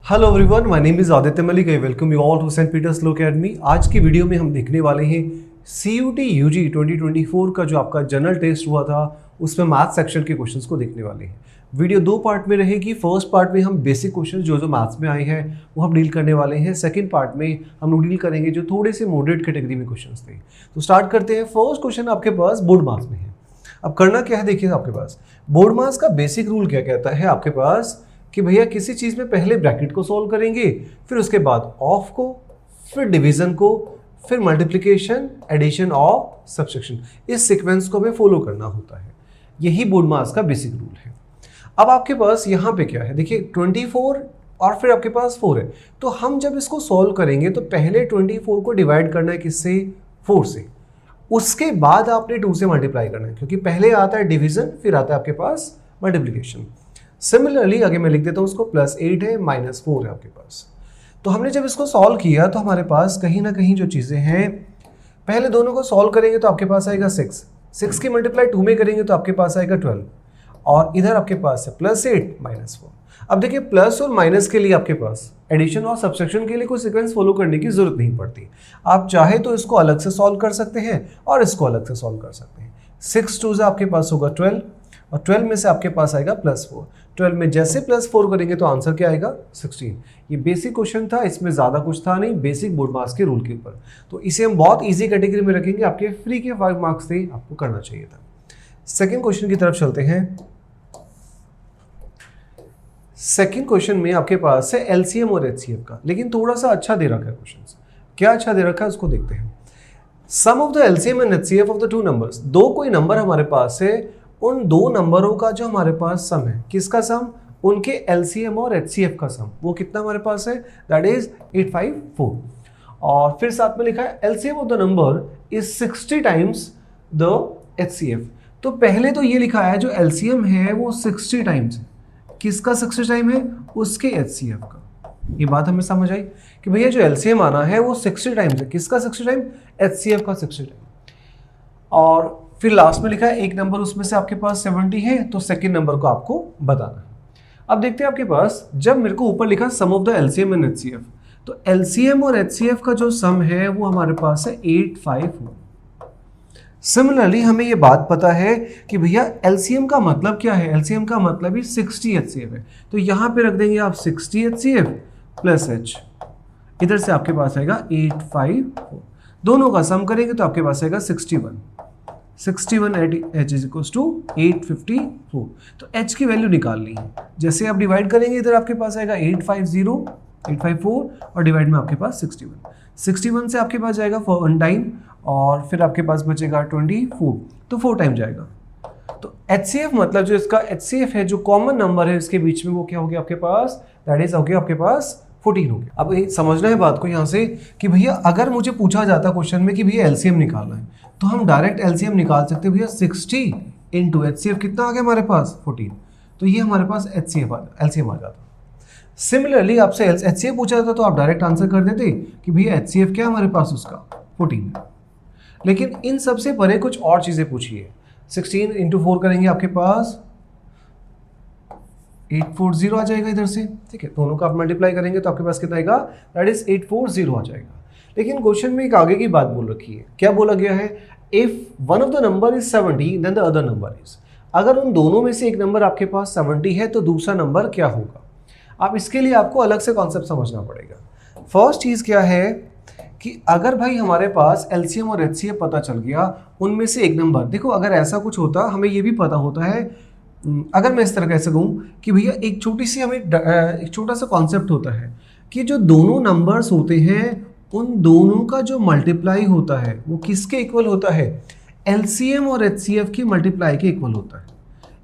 Hello everyone, my name is Aditya Malik. I welcome you all to Saint Peter's Law Academy. आज की video में हम देखने वाले हैं CUT UG 2024 का जो आपका जनरल टेस्ट हुआ था उसमें मैथ्स सेक्शन के क्वेश्चंस को देखने वाले हैं। वीडियो दो पार्ट में रहेगी। फर्स्ट पार्ट में हम बेसिक क्वेश्चन जो मैथ्स में आए हैं वो हम डील करने वाले हैं। सेकंड पार्ट में हम लोग डील करेंगे जो थोड़े से मॉडरेट कैटेगरी में क्वेश्चंस थे। तो स्टार्ट करते हैं। फर्स्ट क्वेश्चन आपके पास बोर्ड मार्क्स में है। अब करना क्या है, देखिए आपके पास बोर्ड मार्क्स का बेसिक रूल क्या कहता है आपके पास कि भैया किसी चीज में पहले ब्रैकेट को सॉल्व करेंगे, फिर उसके बाद ऑफ को, फिर डिवीजन को, फिर मल्टीप्लिकेशन, एडिशन और सब्ट्रैक्शन। इस सीक्वेंस को हमें फॉलो करना होता है। यही बोर्ड मार्क्स का बेसिक रूल है। अब आपके पास यहाँ पे क्या है, देखिए 24 और फिर आपके पास 4 है। तो हम जब इसको सॉल्व करेंगे तो पहले 24 को डिवाइड करना है किससे, 4 से। उसके बाद आपने 2 से मल्टीप्लाई करना है, क्योंकि पहले आता है डिवीजन, फिर आता है आपके पास मल्टीप्लिकेशन। सिमिलरली आगे मैं लिख देता हूँ उसको, +8 है, -4 है आपके पास। तो हमने जब इसको सॉल्व किया तो हमारे पास कहीं ना कहीं जो चीज़ें हैं, पहले दोनों को सॉल्व करेंगे तो आपके पास आएगा 6 की मल्टीप्लाई 2 में करेंगे तो आपके पास आएगा 12, और इधर आपके पास है +8 -4। अब देखिए प्लस और माइनस के लिए आपके पास एडिशन और सब्ट्रैक्शन के लिए कोई सीक्वेंस फॉलो करने की जरूरत नहीं पड़ती। आप चाहे तो इसको अलग से सॉल्व कर सकते हैं और इसको अलग से सॉल्व कर सकते हैं। 6 2 से आपके पास होगा 12, और 12 में से आपके पास आएगा +4। 12 में जैसे +4 करेंगे तो आंसर क्या आएगा, 16। ये बेसिक क्वेश्चन था, इसमें ज़्यादा कुछ था नहीं, बेसिक बोर्ड मार्क्स के रूल के ऊपर। तो इसे हम बहुत इजी कैटेगरी में रखेंगे। आपके फ्री के 5 मार्क्स थे, आपको करना चाहिए था। सेकेंड क्वेश्चन की तरफ चलते हैं। सेकेंड क्वेश्चन में आपके पास है LCM और HCF का, लेकिन थोड़ा सा अच्छा दे रखा है क्वेश्चन। क्या अच्छा दे रखा है उसको देखते हैं। Sum of the LCM and HCF of the two numbers. दो कोई नंबर हमारे पास है, उन दो नंबरों का जो हमारे पास सम है, किसका सम, उनके LCM और HCF का सम, वो कितना हमारे पास है, दैट इज 854। और फिर साथ में लिखा है LCM of the number is 60 times the HCF। तो पहले तो ये लिखा है जो LCM है वो 60 टाइम्स है, किसका 60 टाइम है, उसके HCF का। ये बात हमें समझ आई कि भैया जो LCM आना है वो 60 टाइम्स है, किसका 60 टाइम, HCF का 60 टाइम। और फिर लास्ट में लिखा है एक नंबर उसमें से आपके पास 70 है, तो सेकंड नंबर को आपको बताना है। अब देखते हैं आपके पास, जब मेरे को ऊपर लिखा sum of the LCM and HCF, तो LCM और HCF का जो सम है वो हमारे पास है 854। सिमिलरली हमें ये बात पता है कि भैया LCM का मतलब क्या है, LCM का मतलब ही 60 HCF है। तो यहाँ पे रख देंगे आप 60 HCF प्लस H, इधर से आपके पास आएगा 854। दोनों का सम करेंगे तो आपके पास आएगा 61 H इज इक्वल्स टू 854। तो H की वैल्यू निकाल ली है। जैसे आप डिवाइड करेंगे इधर आपके पास आएगा 854 और डिवाइड में आपके पास 61 से आपके पास जाएगा 1 टाइम, और फिर आपके पास बचेगा 24, तो 4 टाइम जाएगा। तो HCF मतलब जो इसका HCF है, जो कॉमन नंबर है इसके बीच में, वो क्या हो गया आपके पास, दैट इज हो गया आपके पास 14 हो गया। अब समझना है बात को यहाँ से कि भैया अगर मुझे पूछा जाता क्वेश्चन में कि भैया LCM निकालना है, तो हम डायरेक्ट LCM निकाल सकते हैं। भैया 60 इंटू HCF कितना आ गया हमारे पास, 14। तो ये हमारे पास LCM आ जाता। सिमिलरली आपसे HCF पूछा जाता तो आप डायरेक्ट आंसर कर देते कि भैया HCF क्या हमारे पास उसका 14 है। लेकिन इन सबसे परे कुछ और चीजें पूछी है। 16 इंटू 4 करेंगे आपके पास 840 आ जाएगा इधर से, ठीक है। दोनों का आप मल्टीप्लाई करेंगे तो आपके पास कितना आएगा, दैट इज 840 आ जाएगा। लेकिन क्वेश्चन में एक आगे की बात बोल रखी है। क्या बोला गया है, if one of the number is 70 then the other number is. अगर उन दोनों में से एक नंबर आपके पास 70 है तो दूसरा नंबर क्या होगा। अब इसके लिए आपको अलग से कॉन्सेप्ट समझना पड़ेगा। फर्स्ट चीज क्या है कि अगर भाई हमारे पास LCM और HCF पता चल गया, उनमें से एक नंबर, देखो अगर ऐसा कुछ होता हमें ये भी पता होता है, अगर मैं इस तरह कह सकूं कि भैया एक छोटा सा कॉन्सेप्ट होता है कि जो दोनों नंबर्स होते हैं उन दोनों का जो मल्टीप्लाई होता है वो किसके इक्वल होता है, LCM और HCF की मल्टीप्लाई के इक्वल होता है।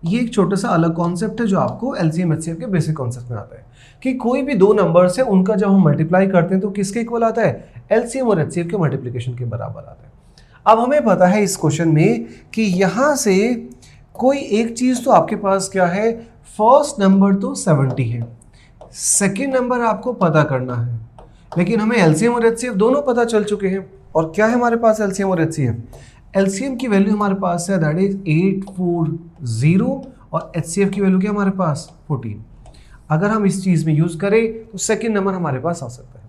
ये एक छोटा सा अलग कॉन्सेप्ट है जो आपको LCM HCF के बेसिक कॉन्सेप्ट में आता है कि कोई भी दो नंबर्स है उनका जब हम मल्टीप्लाई करते हैं तो किसके इक्वल आता है, LCM और HCF के मल्टीप्लिकेशन के बराबर आता है। अब हमें पता है इस क्वेश्चन में कि यहाँ से कोई एक चीज तो आपके पास क्या है, फर्स्ट नंबर तो 70 है, सेकेंड नंबर आपको पता करना है। लेकिन हमें LCM और HCF दोनों पता चल चुके हैं। और क्या है हमारे पास LCM और HCF, LCM की वैल्यू हमारे पास है दैट इज 840 और HCF की वैल्यू क्या हमारे पास 14। अगर हम इस चीज़ में यूज़ करें तो सेकेंड नंबर हमारे पास आ सकता है।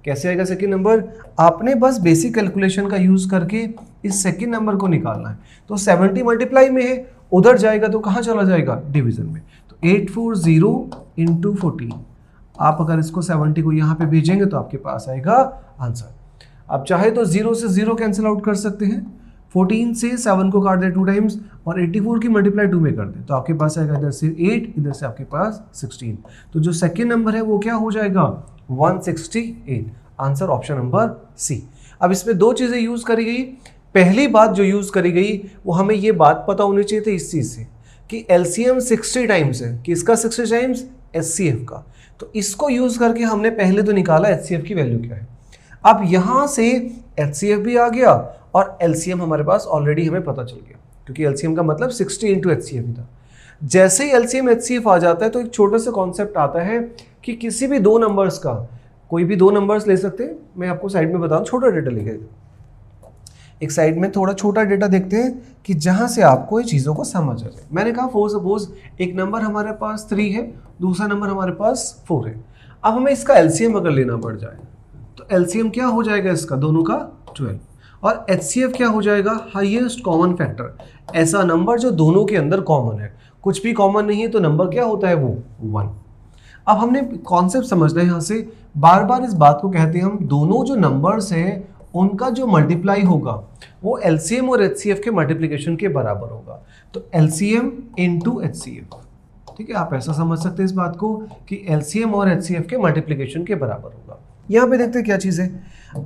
कैसे आएगा सेकेंड नंबर? आपने बस बेसिक कैलकुलेशन का यूज़ करके इस सेकेंड नंबर को निकालना है। तो 70 मल्टीप्लाई में है, उधर जाएगा तो कहाँ चला जाएगा? डिवीजन में। तो 840 इंटू 14, आप अगर इसको 70 को यहाँ पे भेजेंगे तो आपके पास आएगा आंसर। आप चाहे तो 0 से 0 कैंसिल आउट कर सकते हैं, 14 से 7 को काट दे 2 टाइम्स और 84 की मल्टीप्लाई 2 में कर दे तो आपके पास आएगा इधर से 8, इधर से आपके पास 16। तो जो सेकेंड नंबर है वो क्या हो जाएगा? 168। Answer option number C. अब इसमें दो चीज़ें यूज़ करी गई। पहली बात जो यूज़ करी गई वो हमें ये बात पता होनी चाहिए थी इस चीज़ से कि एलसीएम 60 टाइम्स है। किसका 60 टाइम्स? एचसीएफ का। तो इसको यूज़ करके हमने पहले तो निकाला एचसीएफ की वैल्यू क्या है। अब यहाँ से एचसीएफ भी आ गया और एलसीएम हमारे पास ऑलरेडी हमें पता चल गया, क्योंकि एलसीएम का मतलब 60 इंटू एचसीएफ ही था। जैसे ही एलसीएम एचसीएफ आ जाता है तो एक छोटा सा कॉन्सेप्ट आता है कि किसी भी दो नंबर्स का, कोई भी दो नंबर्स ले सकते हैं। मैं आपको साइड में बताऊँ, छोटा डेटा लेके एक साइड में थोड़ा छोटा डेटा देखते हैं कि जहाँ से आपको ये चीज़ों को समझ आ जाए। मैंने कहा फॉर सपोज एक नंबर हमारे पास 3 है, दूसरा नंबर हमारे पास 4 है। अब हमें इसका एलसीएम अगर लेना पड़ जाए तो एलसीएम क्या हो जाएगा इसका? दोनों का 12। और एचसीएफ क्या हो जाएगा? हाईएस्ट कॉमन फैक्टर, ऐसा नंबर जो दोनों के अंदर कॉमन है। कुछ भी कॉमन नहीं है तो नंबर क्या होता है? वो 1। अब हमने कॉन्सेप्ट समझना है यहाँ से। बार बार इस बात को कहते हैं हम, दोनों जो नंबर्स हैं उनका जो मल्टीप्लाई होगा वो एलसीएम और एचसीएफ के मल्टीप्लिकेशन के बराबर होगा। तो एलसीएम इंटू एचसीएफ, ठीक है, आप ऐसा समझ सकते हैं इस बात को कि एलसीएम और एचसीएफ के मल्टीप्लिकेशन के बराबर होगा। यहाँ पे देखते हैं क्या चीज़ है।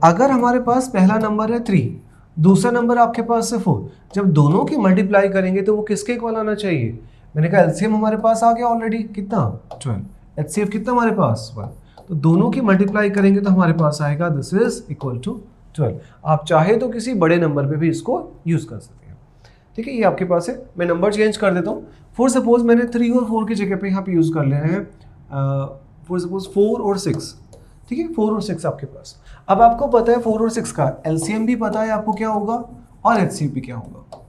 अगर हमारे पास पहला नंबर है 3, दूसरा नंबर आपके पास है 4, जब दोनों की मल्टीप्लाई करेंगे तो वो किसके इक्वल आना चाहिए? मैंने कहा एलसीएम हमारे पास आ गया ऑलरेडी, कितना? 12। एचसीएफ कितना हमारे पास? 1। तो दोनों की मल्टीप्लाई करेंगे तो हमारे पास आएगा दिस इज इक्वल टू 12। आप चाहे तो किसी बड़े नंबर पे भी इसको यूज़ कर सकते हैं, ठीक है। ये आपके पास है। मैं नंबर चेंज कर देता हूँ। फॉर सपोज मैंने 3 और 4 की जगह पे यहाँ पे यूज़ कर ले रहे हैं फॉर सपोज 4 और 6, ठीक है। 4 और 6 आपके पास। अब आपको पता है 4 और 6 का एलसीएम भी पता है आपको क्या होगा और एचसीएफ भी क्या होगा।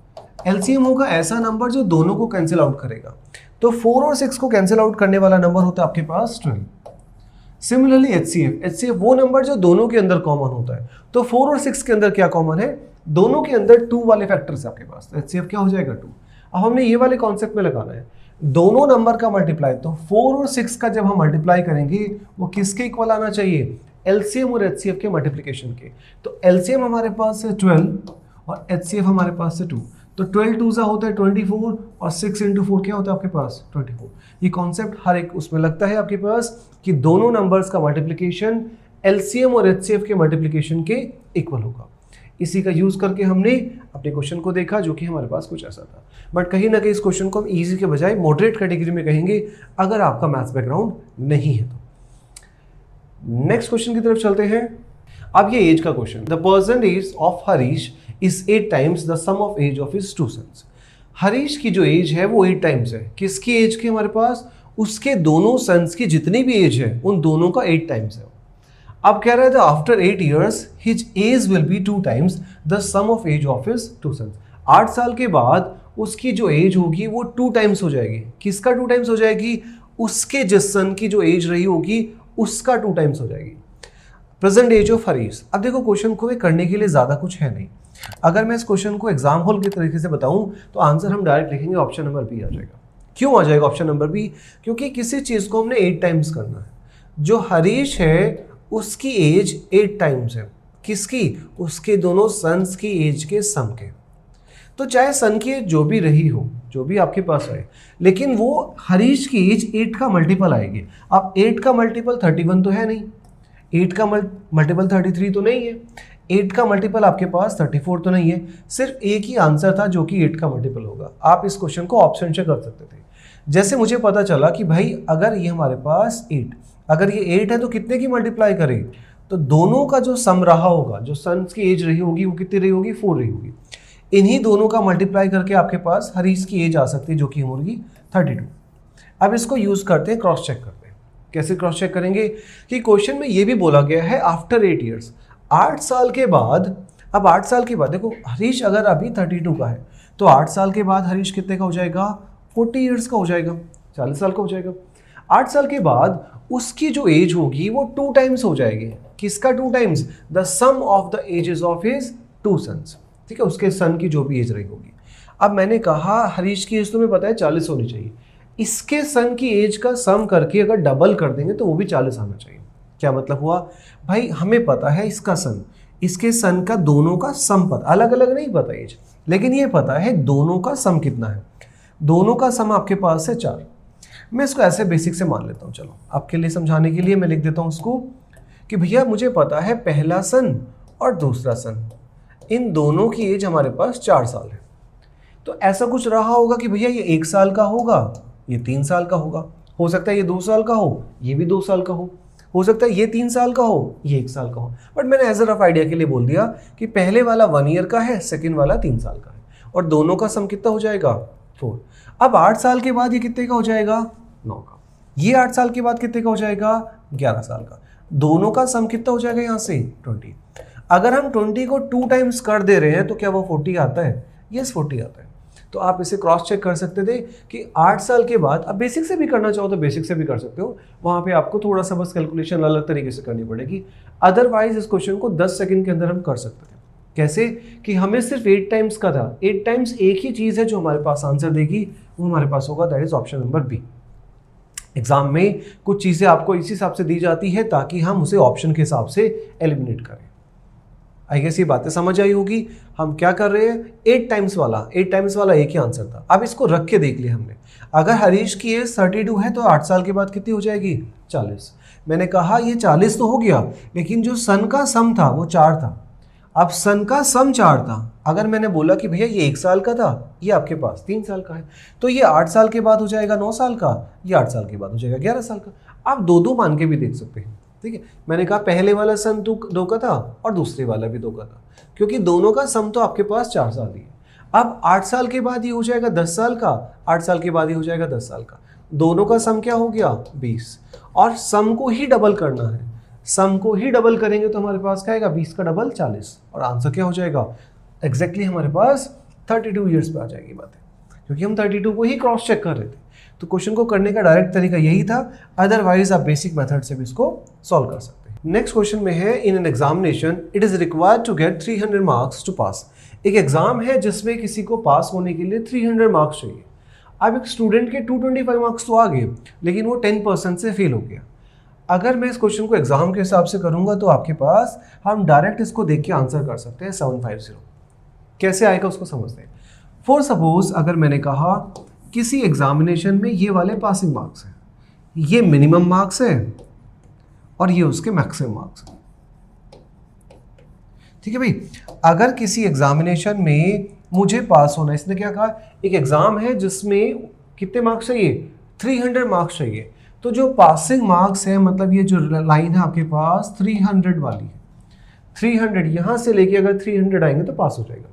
एलसीएम होगा ऐसा नंबर जो दोनों को कैंसिल आउट करेगा। तो 4 और 6 को कैंसिल आउट करने वाला नंबर होता है आपके पास 12। सिमिलरली एचसीएफ वो नंबर जो दोनों के अंदर कॉमन होता है। तो 4 और 6 के अंदर क्या कॉमन है? दोनों के अंदर 2 वाले फैक्टर्स है आपके पास। तो एचसीएफ क्या हो जाएगा? 2। अब हमने ये वाले कॉन्सेप्ट में लगाना है, दोनों नंबर का मल्टीप्लाई। तो 4 और 6 का जब हम मल्टीप्लाई करेंगे वो किसके इक्वल आना चाहिए? एलसीएम और एचसीएफ के मल्टीप्लिकेशन के। तो एलसीएम हमारे पास है 12 और एचसीएफ हमारे पास है 2। तो 12 2 होता है 24 और 6 इंटू 4 क्या होता है आपके पास? 24। ये कॉन्सेप्ट हर एक उसमें लगता है आपके पास कि दोनों नंबर्स का मल्टीप्लिकेशन एलसीएम और एचसीएफ के मल्टीप्लिकेशन के इक्वल होगा। इसी का यूज़ करके हमने अपने क्वेश्चन को देखा जो कि हमारे पास कुछ ऐसा था। बट कहीं ना कहीं इस क्वेश्चन को हम ईजी के बजाय मॉडरेट कैटेगरी में कहेंगे अगर आपका मैथ्स बैकग्राउंड नहीं है तो। नेक्स्ट क्वेश्चन की तरफ चलते हैं। अब ये एज का question. The person age of Harish is 8 times the sum of age of his 2 sons. Harish की जो एज है वो 8 टाइम्स है। किसकी एज की हमारे पास? उसके दोनों सन्स की जितनी भी एज है उन दोनों का 8 टाइम्स है। अब कह रहा है after 8 years his age will be 2 times the sum of age of his 2 sons. 8 साल के बाद उसकी जो एज होगी वो 2 टाइम्स हो जाएगी। किसका 2 टाइम्स हो जाएगी? उसके जिस सन की जो एज रही होगी उसका 2 टाइम्स हो जाएगी। Present age of Harish. अब देखो क्वेश्चन को करने के लिए ज़्यादा कुछ है नहीं। अगर मैं इस क्वेश्चन को एग्जाम हॉल के तरीके से बताऊं तो आंसर हम डायरेक्ट लिखेंगे, ऑप्शन नंबर बी आ जाएगा। क्यों आ जाएगा ऑप्शन नंबर बी? क्योंकि किसी चीज़ को हमने 8 टाइम्स करना है। जो हरीश है उसकी एज 8 टाइम्स है। किसकी? उसके दोनों सन्स की एज के सम के। तो चाहे सन की एज जो भी रही हो, जो भी आपके पास है, लेकिन वो हरीश की एज 8 का मल्टीपल आएगी। अब 8 का मल्टीपल 31 तो है नहीं, 8 का मल्टीपल 33 तो नहीं है, 8 का मल्टीपल आपके पास 34 तो नहीं है। सिर्फ एक ही आंसर था जो कि 8 का मल्टीपल होगा। आप इस क्वेश्चन को ऑप्शन से कर सकते थे। जैसे मुझे पता चला कि भाई अगर ये हमारे पास 8, अगर ये 8 है तो कितने की मल्टीप्लाई करें? तो दोनों का जो सम रहा होगा, जो सन्स की एज रही होगी वो कितनी रही होगी? 4 रही होगी। इन्हीं दोनों का मल्टीप्लाई करके आपके पास हरीश की एज आ सकती है जो कि होगी 32। अब इसको यूज़ करते हैं, क्रॉस चेक करते हैं। कैसे क्रॉस चेक करेंगे कि क्वेश्चन में ये भी बोला गया है आफ्टर 8 years, 8 साल के बाद। अब 8 साल के बाद देखो हरीश अगर अभी 32 का है तो 8 साल के बाद हरीश कितने का हो जाएगा? 40 years का हो जाएगा, 40 साल का हो जाएगा। 8 साल के बाद उसकी जो एज होगी वो 2 टाइम्स हो जाएगी। किसका 2 times? The sum of the ages of his 2 sons. ठीक है, उसके सन की जो भी एज रही होगी। अब मैंने कहा हरीश की एज तुम्हें पता है 40 होनी चाहिए, इसके सन की एज का सम करके अगर डबल कर देंगे तो वो भी 40 आना चाहिए। क्या मतलब हुआ भाई, हमें पता है इसका सन, इसके सन का दोनों का सम पता, अलग अलग नहीं पता एज, लेकिन ये पता है दोनों का सम कितना है। दोनों का सम आपके पास है 4। मैं इसको ऐसे बेसिक से मान लेता हूँ, चलो आपके लिए समझाने के लिए मैं लिख देता हूँ उसको कि भैया मुझे पता है पहला सन और दूसरा सन, इन दोनों की एज हमारे पास 4 साल है। तो ऐसा कुछ रहा होगा कि भैया ये 1 साल का होगा, ये 3 साल का होगा, हो सकता है ये 2 साल का हो, ये भी 2 साल का हो सकता है ये 3 साल का हो, ये 1 साल का हो। बट मैंने एज अ रफ आइडिया के लिए बोल दिया कि पहले वाला 1 ईयर का है, सेकंड वाला 3 साल का है, और दोनों का सम कितना हो जाएगा 4। अब 8 साल के बाद ये कितने का हो जाएगा 9 का, ये 8 साल के बाद कितने का हो जाएगा 11 साल का, दोनों का सम कितना हो जाएगा यहाँ से 20। अगर हम 20 को 2 टाइम्स कर दे रहे हैं तो क्या वो 40 आता है? यस 40 आता है। तो आप इसे क्रॉस चेक कर सकते थे कि 8 साल के बाद, अब बेसिक से भी करना चाहो तो बेसिक से भी कर सकते हो, वहाँ पे आपको थोड़ा सा बस कैलकुलेशन अलग तरीके से करनी पड़ेगी। अदरवाइज इस क्वेश्चन को 10 सेकंड के अंदर हम कर सकते थे। कैसे? कि हमें सिर्फ 8 टाइम्स का था, 8 टाइम्स एक ही चीज़ है जो हमारे पास आंसर देगी, वो हमारे पास होगा, that is option number B. Exam में कुछ चीज़ें आपको इसी हिसाब से दी जाती है ताकि हम उसे ऑप्शन के हिसाब से एलिमिनेट करें। आई गेस ये बातें समझ आई होगी। हम क्या कर रहे हैं, 8 टाइम्स वाला एक ही आंसर था। अब इसको रख के देख लिया हमने, अगर हरीश की एज 32 है तो 8 साल के बाद कितनी हो जाएगी 40। मैंने कहा ये 40 तो हो गया, लेकिन जो सन का सम था वो 4 था। अब सन का सम 4 था, अगर मैंने बोला कि भैया ये 1 साल का था, ये आपके पास 3 साल का है, तो ये 8 साल के बाद हो जाएगा 9 साल का, ये 8 साल के बाद हो जाएगा 11 साल का। आप दो मान के भी देख सकते हैं। ठीक है, मैंने कहा पहले वाला सन 2 का था और दूसरे वाला भी 2 का था, क्योंकि दोनों का सम तो आपके पास 4 साल ही है। अब 8 साल के बाद ये हो जाएगा 10 साल का, 8 साल के बाद ये हो जाएगा 10 साल का, दोनों का सम क्या हो गया 20, और सम को ही डबल करना है। सम को ही डबल करेंगे तो हमारे पास क्या आएगा 20 का डबल 40, और आंसर क्या हो जाएगा एग्जैक्टली हमारे पास 32 ईयर्स पे आ जाएगी बातें, क्योंकि हम 32 को ही क्रॉस चेक कर रहे थे। तो क्वेश्चन को करने का डायरेक्ट तरीका यही था, अदरवाइज आप बेसिक मेथड से भी इसको सॉल्व कर सकते हैं। नेक्स्ट क्वेश्चन में है, in an examination it is required to get 300 marks to pass. एक एग्जाम है जिसमें किसी को पास होने के लिए 300 मार्क्स चाहिए। अब एक स्टूडेंट के 225 मार्क्स तो आ गए, लेकिन वो 10% से फेल हो गया। अगर मैं इस क्वेश्चन को एग्जाम के हिसाब से करूंगा तो आपके पास हम डायरेक्ट इसको देख के आंसर कर सकते हैं 750। कैसे आएगा उसको समझते हैं। फॉर सपोज अगर मैंने कहा किसी एग्जामिनेशन में ये वाले पासिंग मार्क्स हैं, ये मिनिमम मार्क्स है और ये उसके मैक्सिमम मार्क्स हैं। ठीक है भाई, अगर किसी एग्जामिनेशन में मुझे पास होना, इसने क्या कहा एक एग्जाम है जिसमें कितने मार्क्स चाहिए 300 मार्क्स चाहिए, तो जो पासिंग मार्क्स है मतलब ये जो लाइन है आपके पास 300 वाली है, 300 यहां से लेके अगर 300 आएंगे तो पास हो जाएगा।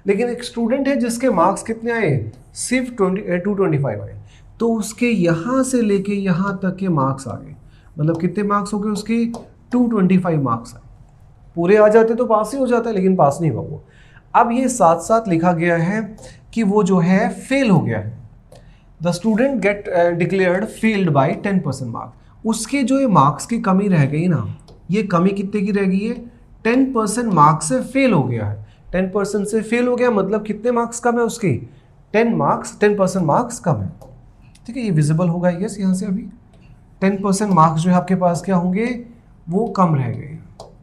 लेकिन एक स्टूडेंट है जिसके मार्क्स कितने आए सिर्फ 225 आए, तो उसके यहाँ से लेके यहाँ तक के मार्क्स आ गए, मतलब कितने मार्क्स हो गए उसके 225 मार्क्स आए। पूरे आ जाते तो पास ही हो जाता है, लेकिन पास नहीं हुआ वो। अब ये साथ साथ लिखा गया है कि वो जो है फेल हो गया है, the student get declared failed by 10% marks. उसके जो ये मार्क्स की कमी रह गई ना, ये कमी कितने की रह गई है 10% मार्क्स से फेल हो गया है। 10% से फेल हो गया मतलब कितने मार्क्स कम है उसके 10% मार्क्स कम है। ठीक है, ये विजिबल होगा यस यहाँ से। अभी 10% मार्क्स जो है आपके पास क्या होंगे वो कम रह गए,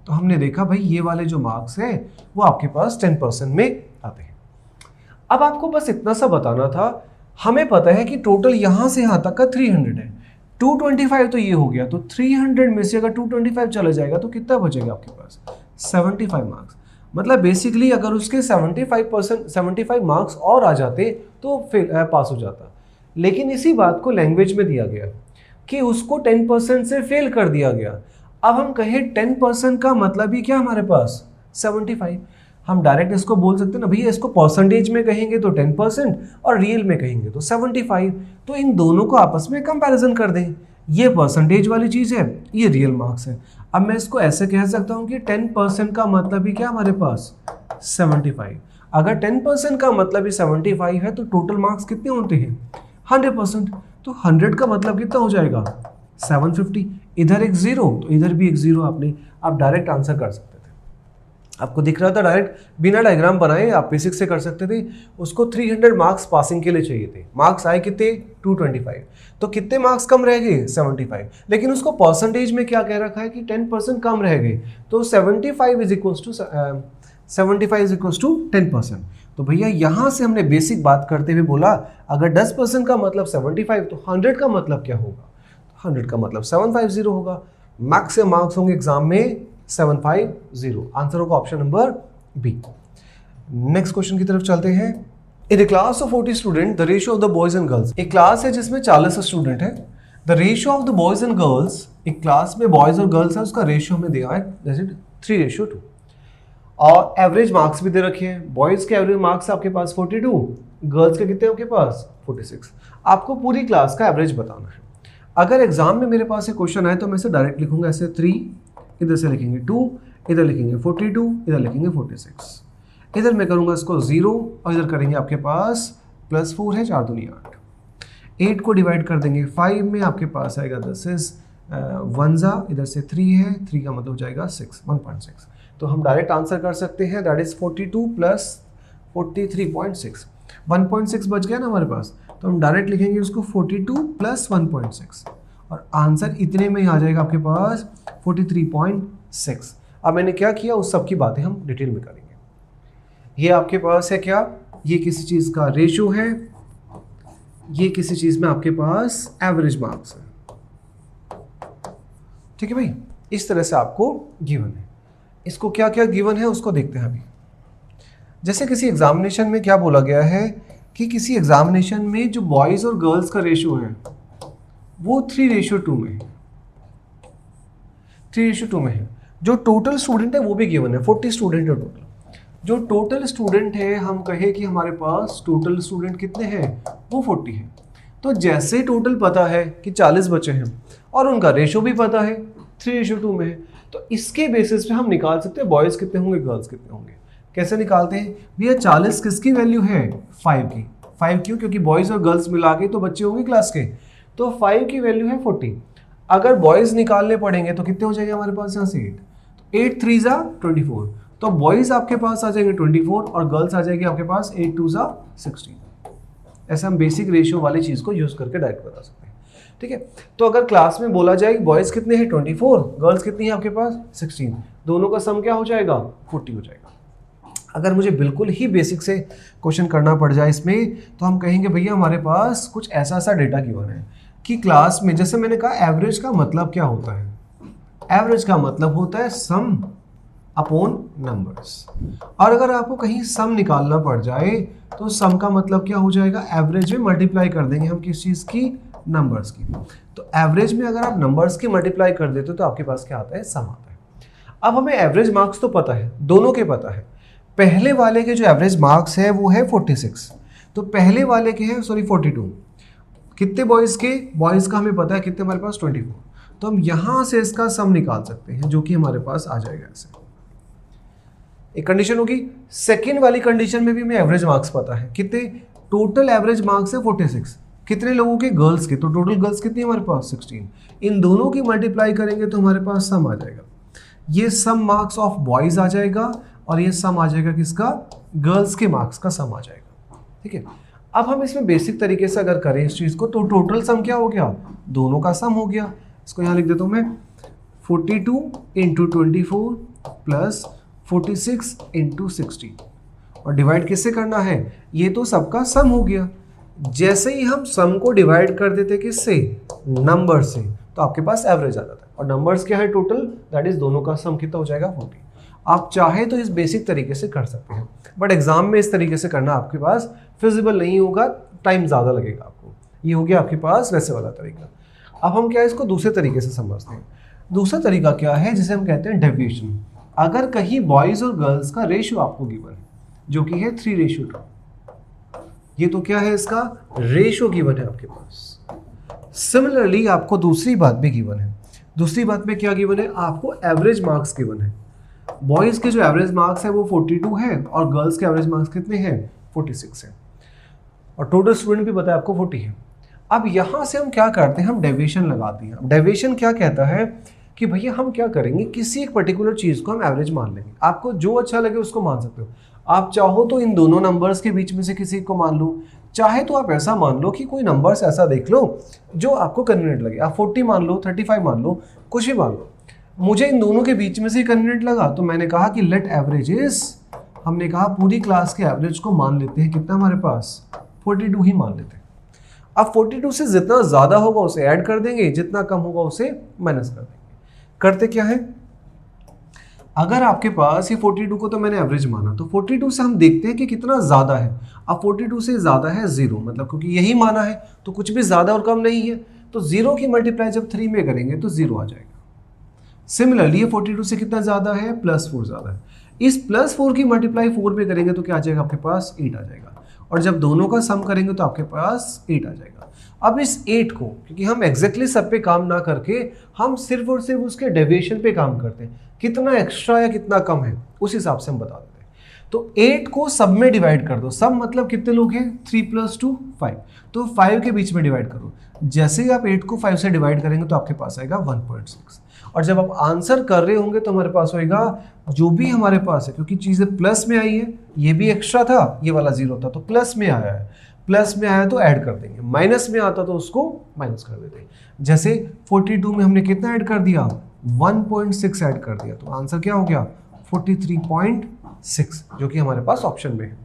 तो हमने देखा भाई ये वाले जो मार्क्स है वो आपके पास 10% में आते हैं। अब आपको बस इतना सा बताना था, हमें पता है कि टोटल यहाँ से यहाँ तक का 300 है, 225 तो ये हो गया, तो 300 में से अगर 225 चला जाएगा तो कितना बचेगा आपके पास 75 मार्क्स। मतलब बेसिकली अगर उसके 75 मार्क्स और आ जाते तो फिर पास हो जाता। लेकिन इसी बात को लैंग्वेज में दिया गया कि उसको 10% से फेल कर दिया गया। अब हम कहें 10% का मतलब ही क्या हमारे पास 75, हम डायरेक्ट इसको बोल सकते हैं ना भैया, इसको परसेंटेज में कहेंगे तो 10% और रियल में कहेंगे तो 75, तो इन दोनों को आपस में कंपैरिजन कर दें। ये परसेंटेज वाली चीज़ है, ये रियल मार्क्स है। अब मैं इसको ऐसे कह सकता हूँ कि 10% का मतलब ही क्या हमारे पास 75। अगर 10% का मतलब ही 75 है तो टोटल मार्क्स कितने होते हैं 100%। तो 100 का मतलब कितना हो जाएगा 750। इधर एक 0 तो इधर भी एक 0 आप डायरेक्ट आंसर कर सकते थे। आपको दिख रहा था डायरेक्ट, बिना डायग्राम बनाए आप बेसिक से कर सकते थे। उसको 300 मार्क्स पासिंग के लिए चाहिए थे, मार्क्स आए कितने 225, तो कितने मार्क्स कम रह गए 75। लेकिन उसको परसेंटेज में क्या कह रखा है कि 10% कम रह गए, तो 75 इज इक्वल्स टू 10%। तो भैया यहाँ से हमने बेसिक बात करते हुए बोला अगर 10% का मतलब 75 तो 100 का मतलब क्या होगा, 100 का मतलब 750 होगा। मैक्स से मार्क्स होंगे एग्जाम में 750। आंसर होगा option number B. Next question की तरफ चलते हैं। In a class of 40 student the ratio of the boys and girls, एक क्लास है जिसमें 40 स्टूडेंट है। The ratio of the boys and girls, एक क्लास में बॉयज और गर्ल्स है, उसका रेशियो हमें दिया है जैसे 3:2। और एवरेज मार्क्स भी दे रखे हैं। बॉयज के एवरेज मार्क्स आपके पास 42, गर्ल्स के कितने आपके पास 46। आपको पूरी क्लास का एवरेज बताना है। अगर एग्जाम में मेरे पास एक क्वेश्चन आए तो मैं इसे डायरेक्ट लिखूंगा ऐसे 3, इधर से लिखेंगे 2, इधर लिखेंगे 42, इधर लिखेंगे 46। इधर मैं करूंगा इसको 0 और इधर करेंगे आपके पास +4 है, 4 दूनी 8। 8 को डिवाइड कर देंगे 5 में, आपके पास आएगा 10 इज 1 इधर से 3 है, 3 का मतलब हो जाएगा 6, 1.6। तो हम डायरेक्ट आंसर कर सकते हैं, दैट इज 42 + 43.6। 1.6 बच गया ना हमारे पास, तो हम डायरेक्ट लिखेंगे उसको 42 + 1.6 और आंसर इतने में ही आ जाएगा आपके पास 43.6। अब मैंने क्या किया उस सब की बातें हम डिटेल में करेंगे। ये आपके पास है क्या, ये किसी चीज़ का रेशियो है, ये किसी चीज़ में आपके पास एवरेज मार्क्स है। ठीक है भाई, इस तरह से आपको गिवन है। इसको क्या क्या गिवन है उसको देखते हैं अभी। जैसे किसी एग्जामिनेशन में क्या बोला गया है कि किसी एग्जामिनेशन में जो बॉयज़ और गर्ल्स का रेशियो है वो 3:2 में है, 3:2 में है। जो टोटल स्टूडेंट है वो भी गिवन है, 40 स्टूडेंट है टोटल। जो टोटल स्टूडेंट है, हम कहे कि हमारे पास टोटल स्टूडेंट कितने हैं, वो 40 है। तो जैसे टोटल पता है कि 40 बच्चे हैं और उनका रेशियो भी पता है 3:2 में है, तो इसके बेसिस पे हम निकाल सकते हैं बॉयज़ कितने होंगे, गर्ल्स कितने होंगे। कैसे निकालते हैं भैया, 40 किसकी वैल्यू है 5 की। 5 क्यों, क्योंकि बॉयज़ और गर्ल्स मिला के तो बच्चे होंगे क्लास के, तो 5 की वैल्यू है 40। अगर बॉयज़ निकालने पड़ेंगे तो कितने हो जाएंगे हमारे पास यहाँ से 8, तो 8 3 ज़ा 24, तो बॉयज़ आपके पास आ जाएंगे 24 और गर्ल्स आ जाएगी आपके पास 8 2 ज़ा 16। ऐसे हम बेसिक रेशियो वाली चीज़ को यूज़ करके डायरेक्ट बता सकते हैं। ठीक है, तो अगर क्लास में बोला जाए बॉयज़ कितने हैं 24, गर्ल्स कितनी है आपके पास 16, दोनों का सम क्या हो जाएगा 40 हो जाएगा। अगर मुझे बिल्कुल ही बेसिक से क्वेश्चन करना पड़ जाए इसमें, तो हम कहेंगे भैया हमारे पास कुछ ऐसा डेटा गिवन है कि क्लास में, जैसे मैंने कहा एवरेज का मतलब क्या होता है, एवरेज का मतलब होता है सम अपॉन नंबर्स। और अगर आपको कहीं सम निकालना पड़ जाए तो सम का मतलब क्या हो जाएगा, एवरेज में मल्टीप्लाई कर देंगे हम किस चीज़ की, नंबर्स की। तो एवरेज में अगर आप नंबर्स की मल्टीप्लाई कर देते हो तो आपके पास क्या आता है, सम आता है। अब हमें एवरेज मार्क्स तो पता है, दोनों के पता है। पहले वाले के जो एवरेज मार्क्स है वो है 46, तो पहले वाले के हैं 42। कितने बॉयज़ के, बॉयज़ का हमें पता है कितने हमारे पास 24, तो हम यहाँ से इसका सम निकाल सकते हैं जो कि हमारे पास आ जाएगा ऐसे। एक कंडीशन होगी, सेकेंड वाली कंडीशन में भी हमें एवरेज मार्क्स पता है कितने, टोटल एवरेज मार्क्स है 46, कितने लोगों के, गर्ल्स के, तो टोटल गर्ल्स कितनी हमारे पास 16। इन दोनों की मल्टीप्लाई करेंगे तो हमारे पास सम आ जाएगा। ये सम मार्क्स ऑफ बॉयज़ आ जाएगा और ये सम आ जाएगा किसका, गर्ल्स के मार्क्स का सम आ जाएगा। ठीक है, अब हम इसमें बेसिक तरीके से अगर करें इस चीज़ को तो टोटल सम क्या हो गया, दोनों का सम हो गया। इसको यहाँ लिख देता हूँ मैं, 42 × 24 + 46 × 60 और डिवाइड किससे करना है, ये तो सबका सम हो गया। जैसे ही हम सम को डिवाइड कर देते किससे, नंबर से, तो आपके पास एवरेज आ जाता है। और नंबर्स क्या है टोटल, दैट इज दोनों का सम कितना हो जाएगा 40। आप चाहे तो इस बेसिक तरीके से कर सकते हैं, बट एग्जाम में इस तरीके से करना आपके पास फिजिबल नहीं होगा, टाइम ज़्यादा लगेगा आपको। ये हो गया आपके पास वैसे वाला तरीका। अब हम क्या इसको दूसरे तरीके से समझते हैं। दूसरा तरीका क्या है, जिसे हम कहते हैं डेविएशन। अगर कहीं बॉयज़ और गर्ल्स का रेशियो आपको गिवन है जो कि है 3:2, ये तो क्या है, इसका रेशियो गिवन है आपके पास। सिमिलरली आपको दूसरी बात भी गिवन है। दूसरी बात में क्या गिवन है, आपको एवरेज मार्क्स गिवन है। बॉयज़ के जो एवरेज मार्क्स है वो 42 है और गर्ल्स के एवरेज मार्क्स कितने हैं 46 है, और टोटल स्टूडेंट भी पता है आपको 40 है। अब यहाँ से हम क्या करते हैं, हम डेविएशन लगाते हैं। डेविएशन क्या कहता है कि भैया हम क्या करेंगे, किसी एक पर्टिकुलर चीज़ को हम एवरेज मान लेंगे। आपको जो अच्छा लगे उसको मान सकते हो। आप चाहो तो इन दोनों नंबर्स के बीच में से किसी को मान लो, चाहे तो आप ऐसा मान लो कि कोई नंबर्स ऐसा देख लो जो आपको कन्वीनियंट लगे। आप 40 मान लो, 35 मान लो, कुछ भी मान लो। मुझे इन दोनों के बीच में से कन्वीनियंट लगा तो मैंने कहा कि लेट एवरेजेस, हमने कहा पूरी क्लास के एवरेज को मान लेते हैं। कितना हमारे पास 42 ही मान लेते हैं। अब 42 से जितना ज़्यादा होगा उसे ऐड कर देंगे, जितना कम होगा उसे माइनस कर देंगे। करते क्या है, अगर आपके पास ये 42 को तो मैंने एवरेज माना, तो 42 से हम देखते हैं कि कितना ज़्यादा है। अब 42 से ज़्यादा है 0, मतलब क्योंकि यही माना है तो कुछ भी ज़्यादा और कम नहीं है, तो 0 की मल्टीप्लाई जब 3 में करेंगे तो 0 आ जाएगा। सिमिलरली ये 42 से कितना ज़्यादा है, +4 ज़्यादा है। इस +4 की मल्टीप्लाई 4 में करेंगे तो क्या आ जाएगा आपके पास, 8 आ जाएगा। और जब दोनों का सम करेंगे तो आपके पास 8 आ जाएगा। अब इस 8 को, क्योंकि हम एग्जैक्टली सब पे काम ना करके हम सिर्फ और सिर्फ उसके डेविएशन पे काम करते हैं, कितना एक्स्ट्रा या कितना कम है उस हिसाब से हम बता देते हैं। तो 8 को सब में डिवाइड कर दो। सब मतलब कितने लोग हैं, 3 + 2 5, तो 5 के बीच में डिवाइड करो। जैसे ही आप 8 को 5 से डिवाइड करेंगे तो आपके पास आएगा 1.6। और जब आप आंसर कर रहे होंगे तो हमारे पास होएगा जो भी हमारे पास है, क्योंकि चीज़ें प्लस में आई है, ये भी एक्स्ट्रा था, ये वाला 0 था, तो प्लस में आया है। प्लस में आया तो ऐड कर देंगे, माइनस में आता तो उसको माइनस कर देते हैं। जैसे 42 में हमने कितना ऐड कर दिया, 1.6 ऐड कर दिया, तो आंसर क्या हो गया 43.6, जो कि हमारे पास ऑप्शन में है।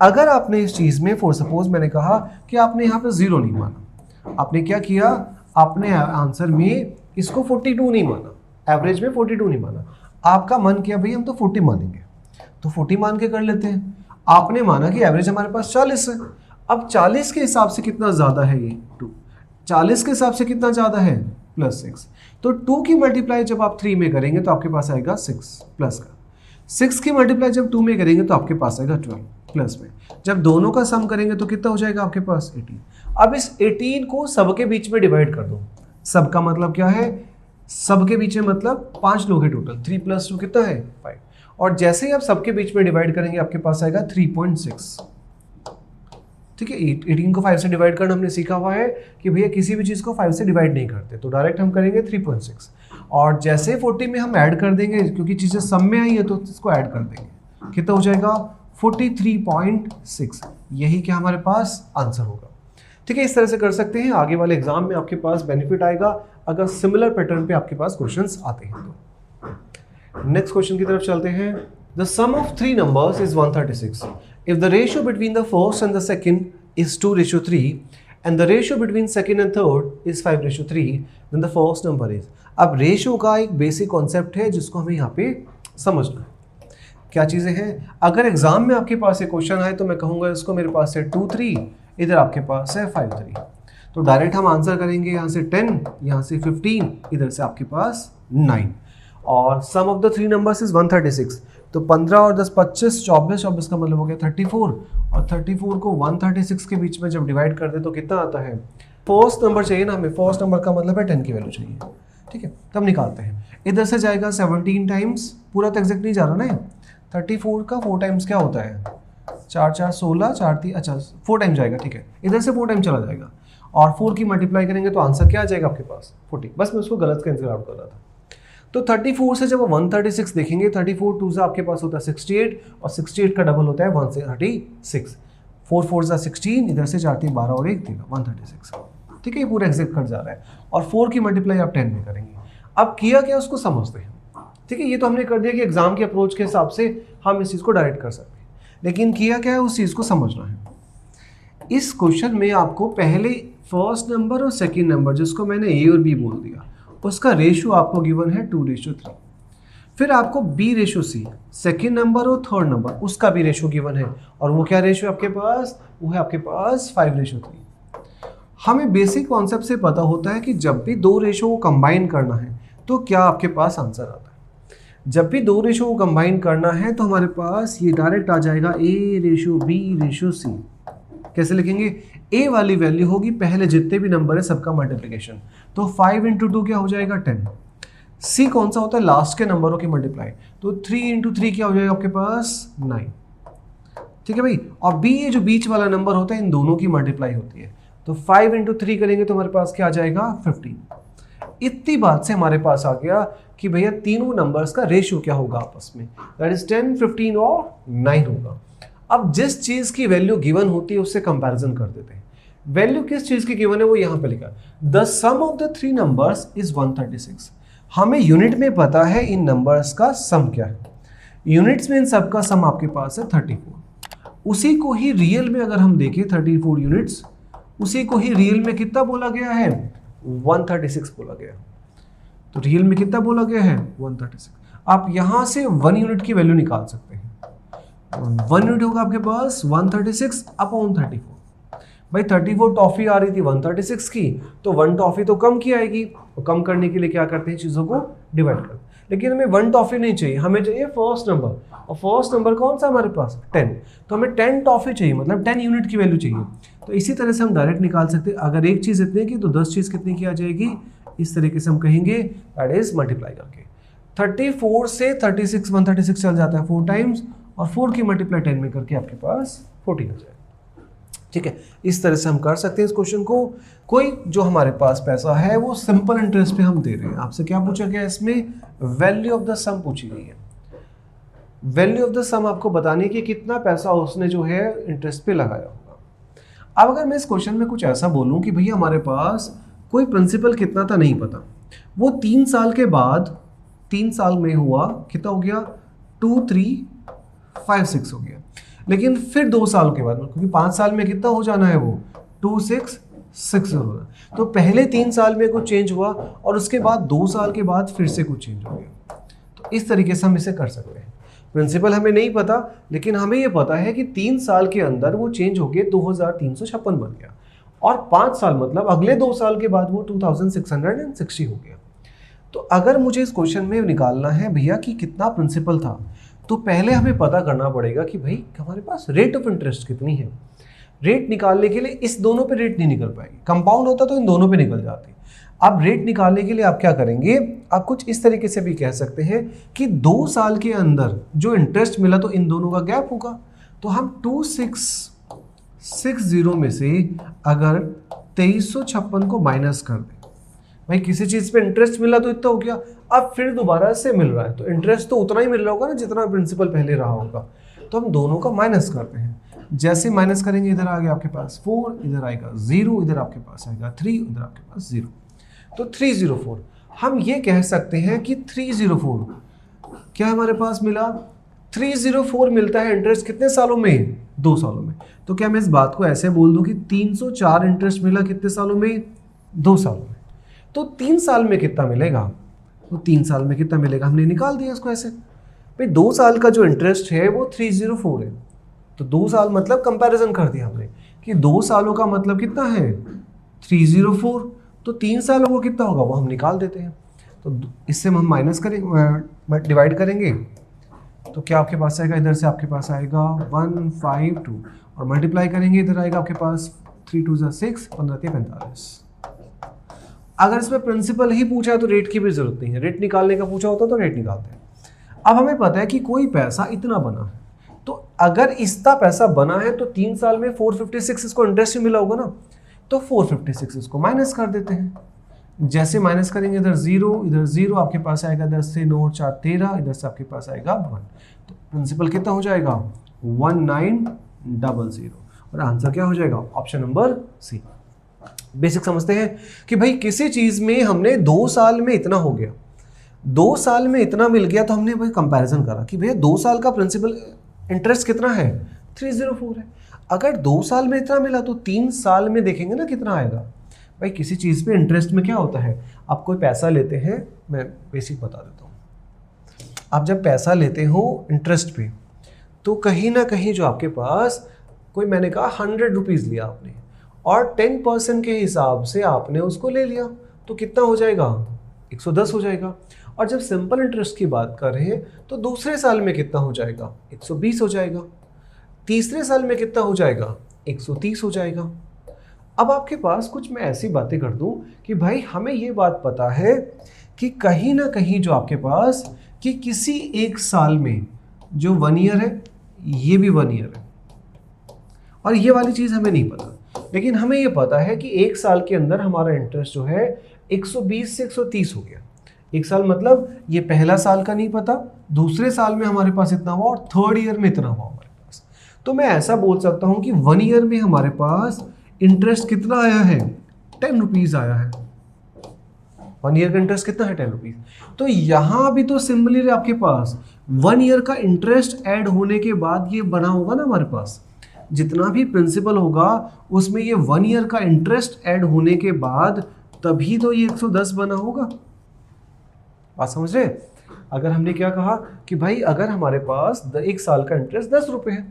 अगर आपने इस चीज़ में, फॉर सपोज मैंने कहा कि आपने यहाँ पे 0 नहीं माना, आपने क्या किया, आपने आंसर में इसको 42 नहीं माना, एवरेज में 42 नहीं माना, आपका मन किया भाई हम तो 40 मानेंगे, तो 40 मान के कर लेते हैं। आपने माना कि एवरेज हमारे पास 40 है। अब 40 के हिसाब से कितना ज़्यादा है, ये 2, 40 के हिसाब से कितना ज़्यादा है, +6, तो 2 की मल्टीप्लाई जब आप 3 में करेंगे तो आपके पास आएगा 6 प्लस का, 6 की मल्टीप्लाई जब 2 में करेंगे तो आपके पास आएगा 12 प्लस में, जब दोनों का सम करेंगे तो कितना हो जाएगा आपके पास 18। अब इस 18 को सबके बीच में डिवाइड कर दो। सबका मतलब क्या है, सबके बीच में मतलब 5 लोग हैं टोटल, 3 + 2 कितना है 5, और जैसे ही आप सबके बीच में डिवाइड करेंगे आपके पास आएगा 3.6। ठीक है, 18 को 5 से डिवाइड करना हमने सीखा हुआ है कि भैया किसी भी चीज़ को 5 से डिवाइड नहीं करते, तो डायरेक्ट हम करेंगे 3.6, और जैसे 40 में हम ऐड कर देंगे, क्योंकि चीज़ें सब में आई है तो इसको ऐड कर देंगे, कितना हो जाएगा 43.6। यही क्या हमारे पास आंसर होगा। ठीक है, इस तरह से कर सकते हैं। आगे वाले एग्जाम में आपके पास बेनिफिट आएगा अगर सिमिलर पैटर्न पे आपके पास क्वेश्चंस आते हैं तो। नेक्स्ट क्वेश्चन की तरफ चलते हैं। The sum of 3 numbers is 136 if the ratio between the first and the second is 2:3 and the ratio between second and third is 5:3 then the first number is. अब ratio का एक basic concept है जिसको हमें यहाँ पे समझना है। क्या चीज़ें हैं, अगर एग्जाम में आपके पास एक क्वेश्चन आए तो मैं कहूँगा इसको मेरे पास है 2 3, इधर आपके पास है 5 3, तो डायरेक्ट हम आंसर करेंगे यहाँ से 10, यहाँ से 15, इधर से आपके पास 9, और सम ऑफ द 3 नंबर्स इज 136, तो 15 और 10 25, 24, 24 का मतलब हो गया 34, और 34 को 136 के बीच में जब डिवाइड कर दे तो कितना आता है, फर्स्ट नंबर चाहिए ना हमें, फर्स्ट नंबर का मतलब है 10 की वैल्यू चाहिए। ठीक है, तब निकालते हैं। इधर से जाएगा 17 टाइम्स, पूरा तो एग्जैक्ट नहीं जा रहा ना, 34 का 4 टाइम्स क्या होता है, 4 4 16, 4 3, अच्छा 4 टाइम जाएगा। ठीक है, इधर से 4 टाइम चला जाएगा, और 4 की मल्टीप्लाई करेंगे तो आंसर क्या आ जाएगा आपके पास 40। बस मैं उसको गलत कैंसिल आउट कर रहा था। तो 34 से जब 136 देखेंगे, 34 2 से आपके पास होता है 68, और 68 का डबल होता है 136, 4 4 जा 16, इधर से 4 3 12 और 1 3 136। ठीक है, ये पूरा एग्जैक्ट कट जा रहा है, और 4 की मल्टीप्लाई आप 10 में करेंगे। अब किया क्या उसको समझते हैं। ठीक है, ये तो हमने कर दिया कि एग्जाम के अप्रोच के हिसाब से हम इस चीज़ को डायरेक्ट कर सकते हैं, लेकिन किया क्या है उस चीज़ को समझना है। इस क्वेश्चन में आपको पहले फर्स्ट नंबर और सेकंड नंबर, जिसको मैंने ए और बी बोल दिया, उसका रेशियो आपको गिवन है 2:3। फिर आपको B:C, सेकंड नंबर और थर्ड नंबर, उसका भी रेशियो गिवन है, और वो क्या रेशियो आपके पास, वो है आपके पास 5:3। हमें बेसिक कॉन्सेप्ट से पता होता है कि जब भी 2 रेशियो को कंबाइन करना है तो क्या आपके पास आंसर आता है। जब भी 2 रेशियो को कंबाइन करना है तो हमारे पास ये डायरेक्ट आ जाएगा A:B:C। कैसे लिखेंगे, A वाली वैल्यू होगी पहले जितने भी नंबर है सबका मल्टीप्लिकेशन, तो 5 × 2 क्या हो जाएगा 10। C कौन सा होता है, लास्ट के नंबरों की मल्टीप्लाई, तो 3 × 3 क्या हो जाएगा आपके पास 9। ठीक है भाई, और B ये जो बीच वाला नंबर होता है इन दोनों की मल्टीप्लाई होती है, तो 5 इंटू 3 करेंगे तो हमारे पास क्या आ जाएगा 15। इतनी बात से हमारे पास आ गया कि भैया तीनों नंबर्स का रेशियो क्या होगा आपस में, दैट इज 10, 15 और 9 होगा। अब जिस चीज की वैल्यू गिवन होती है उससे कंपैरिजन कर देते हैं। वैल्यू किस चीज की गिवन है वो यहां पे लिखा, the sum of the three numbers is 136। हमें यूनिट में पता है इन नंबर्स का सम क्या है, यूनिट्स में इन सब का सम आपके पास है 34। उसी को ही रियल में अगर हम देखें 34 यूनिट्स, उसी को ही रियल में कितना बोला गया है 136 बोला गया। तो रियल में कितना बोला गया है 136। आप यहां से 1 यूनिट की वैल्यू निकाल सकते हैं। 1 यूनिट होगा आपके पास 136 अपॉन 34। भाई 34 टॉफी आ रही थी 136 की, तो 1 टॉफी तो कम की आएगी, तो कम करने के लिए क्या करते हैं चीजों को डिवाइड करते हैं। लेकिन हमें 1 टॉफी नहीं चाहिए, हमें चाहिए फर्स्ट नंबर, और फर्स्ट नंबर कौन सा हमारे पास 10, तो हमें 10 टॉफी चाहिए, मतलब 10 यूनिट की वैल्यू चाहिए। तो इसी तरह से हम डायरेक्ट निकाल सकते हैं, अगर एक चीज इतने की तो 10 चीज कितनी की आ जाएगी, इस तरीके से हम कहेंगे, दैट इज मल्टीप्लाई करके 34 से 36 136 चल जाता है 4 टाइम्स, और 4 की मल्टीप्लाई 10 में करके आपके पास 14 आ जाएगा। ठीक है, इस तरह से हम कर सकते हैं इस क्वेश्चन को। कोई जो हमारे पास पैसा है वो सिंपल इंटरेस्ट पे हम दे रहे हैं। आपसे क्या पूछा गया इसमें, वैल्यू ऑफ द सम पूछी गई है। वैल्यू ऑफ द सम आपको बताने की कितना पैसा उसने जो है इंटरेस्ट पे लगाया होगा। अब अगर मैं इस क्वेश्चन में कुछ ऐसा बोलूं कि भैया हमारे पास कोई प्रिंसिपल कितना था नहीं पता, वो 3 साल के बाद 3 साल में हुआ कितना हो गया 2356 हो गया, लेकिन फिर 2 साल के बाद, क्योंकि 5 साल में कितना हो जाना है वो 2660 होगा, तो पहले 3 साल में कुछ चेंज हुआ और उसके बाद 2 साल के बाद फिर से कुछ चेंज हो गया। तो इस तरीके से हम इसे कर सकते हैं। प्रिंसिपल हमें नहीं पता, लेकिन हमें ये पता है कि 3 साल के अंदर वो चेंज होके 2356 बन गया, और 5 साल मतलब अगले 2 साल के बाद वो 2660 हो गया। तो अगर मुझे इस क्वेश्चन में निकालना है भैया कि कितना प्रिंसिपल था, तो पहले हमें पता करना पड़ेगा कि भाई हमारे पास रेट ऑफ इंटरेस्ट कितनी है। रेट निकालने के लिए इस दोनों पे रेट नहीं निकल पाएगी, कंपाउंड होता तो इन दोनों पे निकल जाती। अब रेट निकालने के लिए आप क्या करेंगे, आप कुछ इस तरीके से भी कह सकते हैं कि 2 साल के अंदर जो इंटरेस्ट मिला तो इन दोनों का गैप होगा। तो हम 2660 में से अगर 2356 को माइनस कर दें, भाई किसी चीज पे इंटरेस्ट मिला तो इतना हो गया, अब फिर दोबारा से मिल रहा है तो इंटरेस्ट तो उतना ही मिल रहा होगा ना जितना प्रिंसिपल पहले रहा होगा। तो हम दोनों का माइनस करते हैं। जैसे माइनस करेंगे इधर आ गया आपके पास 4, इधर आएगा 0, इधर आपके पास आएगा 3, इधर आपके पास 0, तो 304। हम ये कह सकते हैं कि 304 क्या हमारे पास मिला, 304 मिलता है इंटरेस्ट कितने सालों में 2 सालों में। तो क्या मैं इस बात को ऐसे बोल दूं कि 304 इंटरेस्ट मिला कितने सालों में 2 सालों में। तो 3 साल में कितना मिलेगा, तो 3 साल में कितना मिलेगा हमने निकाल दिया इसको ऐसे। भाई 2 साल का जो इंटरेस्ट है वो 304 है, तो 2 साल मतलब कंपैरिजन कर दिया हमने कि 2 सालों का मतलब कितना है 304, तो 3 सालों को कितना होगा वो हम निकाल देते हैं। तो इससे हम माइनस करेंगे, डिवाइड करेंगे, तो क्या आपके पास आएगा, इधर से आपके पास आएगा 152, और मल्टीप्लाई करेंगे इधर आएगा आपके पास 3 2 6, 15 45। अगर इसमें प्रिंसिपल ही पूछा है तो रेट की भी जरूरत नहीं है, रेट निकालने का पूछा होता तो रेट निकालते हैं। अब हमें पता है कि कोई पैसा इतना बना है, तो अगर इतना पैसा बना है तो 3 साल में 456 इसको इंटरेस्ट ही मिला होगा ना, तो 456 इसको माइनस कर देते हैं। जैसे माइनस करेंगे इधर 0, इधर 0, आपके पास आएगा 10 से 9 4 13, इधर से आपके पास आएगा 1, तो प्रिंसिपल कितना हो जाएगा 1900, और आंसर क्या हो जाएगा ऑप्शन नंबर सी। बेसिक समझते हैं कि भाई किसी चीज में हमने 2 साल में इतना हो गया, 2 साल में इतना मिल गया, तो हमने भाई कंपैरिजन करा कि भैया 2 साल का प्रिंसिपल इंटरेस्ट कितना है 304 है। अगर 2 साल में इतना मिला तो 3 साल में देखेंगे ना कितना आएगा। भाई किसी चीज पे इंटरेस्ट में क्या होता है, आप कोई पैसा लेते हैं, मैं बेसिक बता देता हूँ। आप जब पैसा लेते हो इंटरेस्ट पे, तो कहीं ना कहीं जो आपके पास कोई, मैंने कहा 100 रुपीज लिया आपने, और 10% के हिसाब से आपने उसको ले लिया, तो कितना हो जाएगा 110 हो जाएगा। और जब सिंपल इंटरेस्ट की बात कर रहे हैं तो दूसरे साल में कितना हो जाएगा 120 हो जाएगा, तीसरे साल में कितना हो जाएगा 130 हो जाएगा। अब आपके पास कुछ मैं ऐसी बातें कर दूं कि भाई हमें ये बात पता है कि कहीं ना कहीं जो आपके पास कि किसी एक साल में जो 1 ईयर है ये भी 1 ईयर है, और ये वाली चीज़ हमें नहीं पता। लेकिन हमें ये पता है कि एक साल के अंदर हमारा इंटरेस्ट जो है 120 से 130 हो गया। एक साल मतलब ये पहला साल का नहीं पता, दूसरे साल में हमारे पास इतना हुआ और थर्ड ईयर में इतना हुआ हमारे पास। तो मैं ऐसा बोल सकता हूँ कि 1 ईयर में हमारे पास इंटरेस्ट कितना आया है, 10 रुपीज आया है। 1 ईयर का इंटरेस्ट कितना है, 10 रुपीज। तो यहां भी तो सिमिलर आपके पास 1 ईयर का इंटरेस्ट ऐड होने के बाद ये बना होगा ना हमारे पास, जितना भी प्रिंसिपल होगा उसमें ये 1 ईयर का इंटरेस्ट ऐड होने के बाद तभी तो ये 110 बना होगा। बात समझ रहे? अगर हमने क्या कहा कि भाई अगर हमारे पास एक साल का इंटरेस्ट 10 रुपए है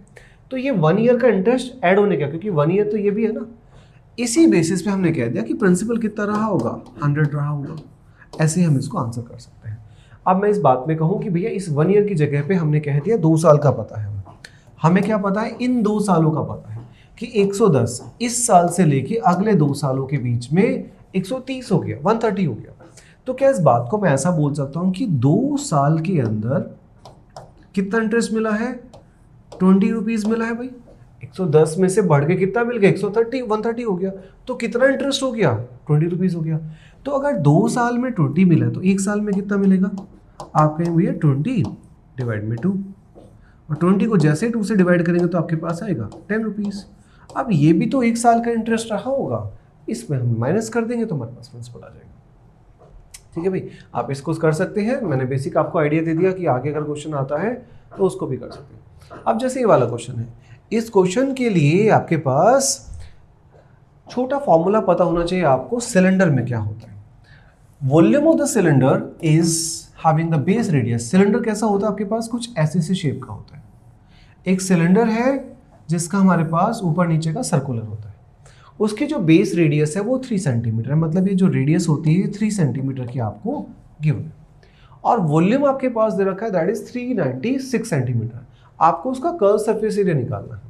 तो ये 1 ईयर का इंटरेस्ट ऐड होने का, क्योंकि 1 ईयर तो ये भी है ना, इसी बेसिस पे हमने कह दिया कि प्रिंसिपल कितना रहा होगा, 100 रहा होगा। ऐसे हम इसको आंसर कर सकते हैं। अब मैं इस बात में कहूँ कि भैया इस 1 ईयर की जगह पे हमने कह दिया 2 साल का पता है, हमें क्या पता है, इन 2 सालों का पता है कि 110 इस साल से लेके अगले 2 सालों के बीच में 130 हो गया, 130 हो गया। तो क्या इस बात को मैं ऐसा बोल सकता हूं कि 2 साल के अंदर कितना इंटरेस्ट मिला है, 20 रुपीज मिला है भाई। 110 में से बढ़ के कितना मिल गया, 130 हो गया। तो कितना इंटरेस्ट हो गया, 20 रुपीज हो गया। तो अगर 2 साल में 20 मिला है तो एक साल में कितना मिलेगा, आप कहेंगे भैया 20 डिवाइड में 2, और 20 को जैसे 2 से डिवाइड करेंगे तो आपके पास आएगा 10 रुपीज़। अब ये भी तो एक साल का इंटरेस्ट रहा होगा, इसमें हम माइनस कर देंगे तो हमारे पास प्रिंसिपल आ जाएगा। ठीक है भाई, आप इसको कर सकते हैं। मैंने बेसिक आपको आइडिया दे दिया कि आगे अगर क्वेश्चन आता है तो उसको भी कर सकते हैं। अब जैसे ये वाला क्वेश्चन है, इस क्वेश्चन के लिए आपके पास छोटा फॉर्मूला पता होना चाहिए आपको, सिलेंडर में क्या होता है। Volume of the cylinder is having the base radius. Cylinder कैसा होता है आपके पास, कुछ ऐसे से शेप का होता है। एक सिलेंडर है जिसका हमारे पास ऊपर नीचे का सर्कुलर होता है, उसकी जो बेस रेडियस है वो 3 सेंटीमीटर है, मतलब ये जो रेडियस होती है 3 सेंटीमीटर की आपको गिवन है। और वॉल्यूम आपके पास दे रखा है दैट इज 396 सेंटीमीटर। आपको उसका कर्व सरफेस एरिया निकालना है।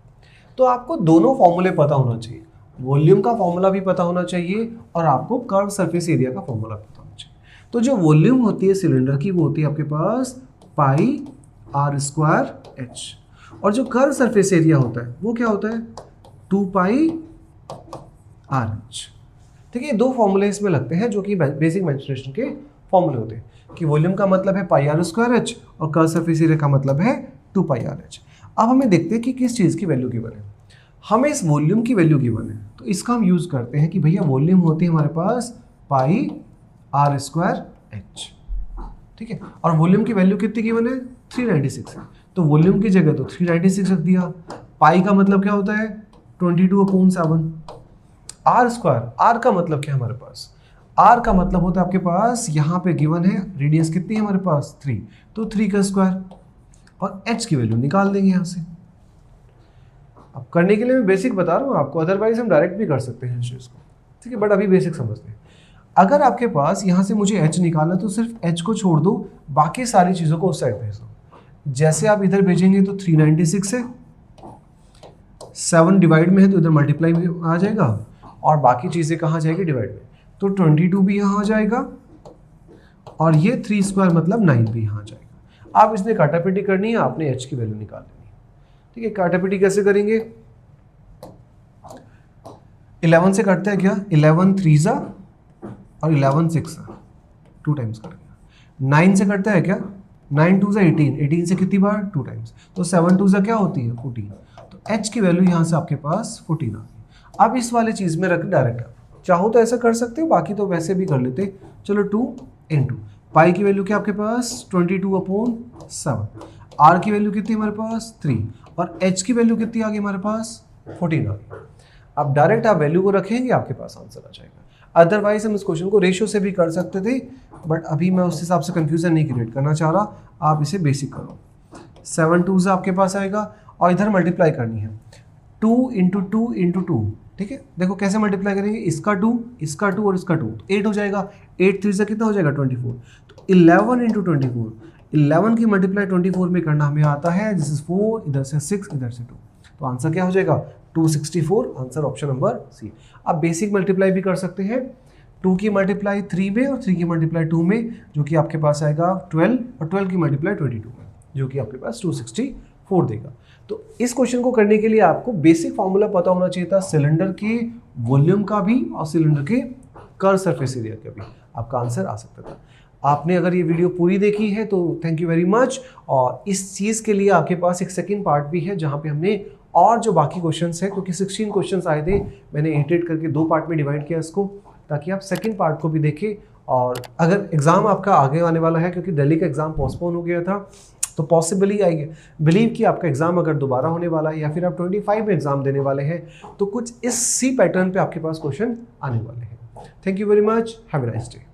तो आपको दोनों फॉर्मूले पता होना चाहिए, वॉल्यूम का फॉर्मूला भी पता होना चाहिए और आपको कर्व सरफेस एरिया का फॉर्मूला पता होना चाहिए। तो जो वॉल्यूम होती है सिलेंडर की वो होती है आपके पास पाई आर स्क्वायर एच, और जो कर्व सरफेस एरिया होता है वो क्या होता है 2 पाई आर एच। ठीक है, 2 फॉर्मूले इसमें लगते हैं जो कि बेसिक मेंस्ट्रुएशन के फॉर्मूले होते हैं कि वॉल्यूम का मतलब है पाई आर स्क्वायर एच और कर्व सरफेस एरिया का मतलब है 2 पाई आर एच। अब हमें देखते हैं कि किस चीज़ की वैल्यू गिवन है। हमें इस वॉल्यूम की वैल्यू गिवन है तो इसका हम यूज़ करते हैं कि भैया वॉल्यूम होती है हमारे पास पाई आर स्क्वायर एच। ठीक है, और वॉल्यूम की वैल्यू कितनी गिवन है 396 है, तो वॉल्यूम की जगह तो 396 रख दिया। पाई का मतलब क्या होता है 22/7। आर स्क्वायर, आर का मतलब क्या है हमारे पास, आर का मतलब होता है आपके पास यहाँ पे गिवन है रेडियस कितनी है हमारे पास 3, तो 3 का स्क्वायर, और एच की वैल्यू निकाल देंगे यहाँ से। अब करने के लिए मैं बेसिक बता रहा हूँ आपको, अदरवाइज हम डायरेक्ट भी कर सकते हैं इस चीज़ को। ठीक है, बट अभी बेसिक समझते हैं। अगर आपके पास यहाँ से मुझे एच निकालना तो सिर्फ एच को छोड़ दो, बाकी सारी चीज़ों को उस साइड भेज दो। जैसे आप इधर भेजेंगे तो 396 है, 7 डिवाइड में है तो इधर मल्टीप्लाई में आ जाएगा, और बाकी चीज़ें कहाँ जाएगी डिवाइड में, तो 22 भी यहाँ आ जाएगा, और ये 3 स्क्वायर मतलब 9 भी यहाँ आ जाएगा। आप इसने काटापीटी करनी है, आपने एच की वैल्यू निकाल लेनी है। ठीक है, काटापीटी कैसे करेंगे, 11 से कटता है क्या, 11 3 और 11 6 2 टाइम्स कट गया। 9 से कटता है क्या, 9 2 18, 18 से कितनी बार 2 टाइम्स, तो 7 2 क्या होती है 14, तो h की वैल्यू यहाँ से आपके पास 14 आ गई। अब इस वाले चीज़ में रख डायरेक्ट, चाहो तो ऐसा कर सकते हो, बाकी तो वैसे भी कर लेते। चलो 2 × पाई की वैल्यू क्या आपके पास 22/7, आर की वैल्यू कितनी हमारे पास 3, और h की वैल्यू कितनी आ गई हमारे पास 14 आ गई। अब डायरेक्ट आप वैल्यू को रखेंगे आपके पास आंसर आ जाएगा। अदरवाइज हम इस क्वेश्चन को रेशियो से भी कर सकते थे, बट अभी मैं उस हिसाब से कंफ्यूजन नहीं क्रिएट करना चाह रहा। आप इसे बेसिक करो, 7 2 आपके पास आएगा, और इधर मल्टीप्लाई करनी है 2 × 2 × 2। ठीक है, देखो कैसे मल्टीप्लाई करेंगे, इसका 2 और इसका 2, तो 8 हो जाएगा। 8 3 से कितना हो जाएगा 24, तो 11 × 24, 11 की मल्टीप्लाई 24 में करना हमें आता है, दिस इज 4, इधर से 6, इधर से 2, तो आंसर क्या हो जाएगा 264। Answer option number C. आप बेसिक मल्टीप्लाई भी कर सकते हैं, 2 की मल्टीप्लाई 3 में और 3 की मल्टीप्लाई 2 में, जो कि आपके पास आएगा 12, और 12 की मल्टीप्लाई 22 में, जो कि आपके पास 264 4 देगा। तो इस क्वेश्चन को करने के लिए आपको बेसिक फॉर्मूला पता होना चाहिए था सिलेंडर के वॉल्यूम का भी और सिलेंडर के कर्व सरफेस एरिया का भी, आपका आंसर आ सकता था। आपने अगर ये वीडियो पूरी देखी है तो थैंक यू वेरी मच। और इस चीज़ के लिए आपके पास एक सेकंड पार्ट भी है जहाँ पे हमने और जो बाकी क्वेश्चंस हैं, क्योंकि 16 क्वेश्चंस आए थे, मैंने 8 करके 2 पार्ट में डिवाइड किया इसको, ताकि आप सेकंड पार्ट को भी देखें। और अगर एग्ज़ाम आपका आगे आने वाला है, क्योंकि दिल्ली का एग्ज़ाम पोस्टपोन हो गया था, तो पॉसिबली आई बिलीव कि आपका एग्ज़ाम अगर दोबारा होने वाला है या फिर आप 25 में एग्ज़ाम देने वाले हैं, तो कुछ इसी पैटर्न पे आपके पास क्वेश्चन आने वाले हैं। Thank you very much, have a nice day.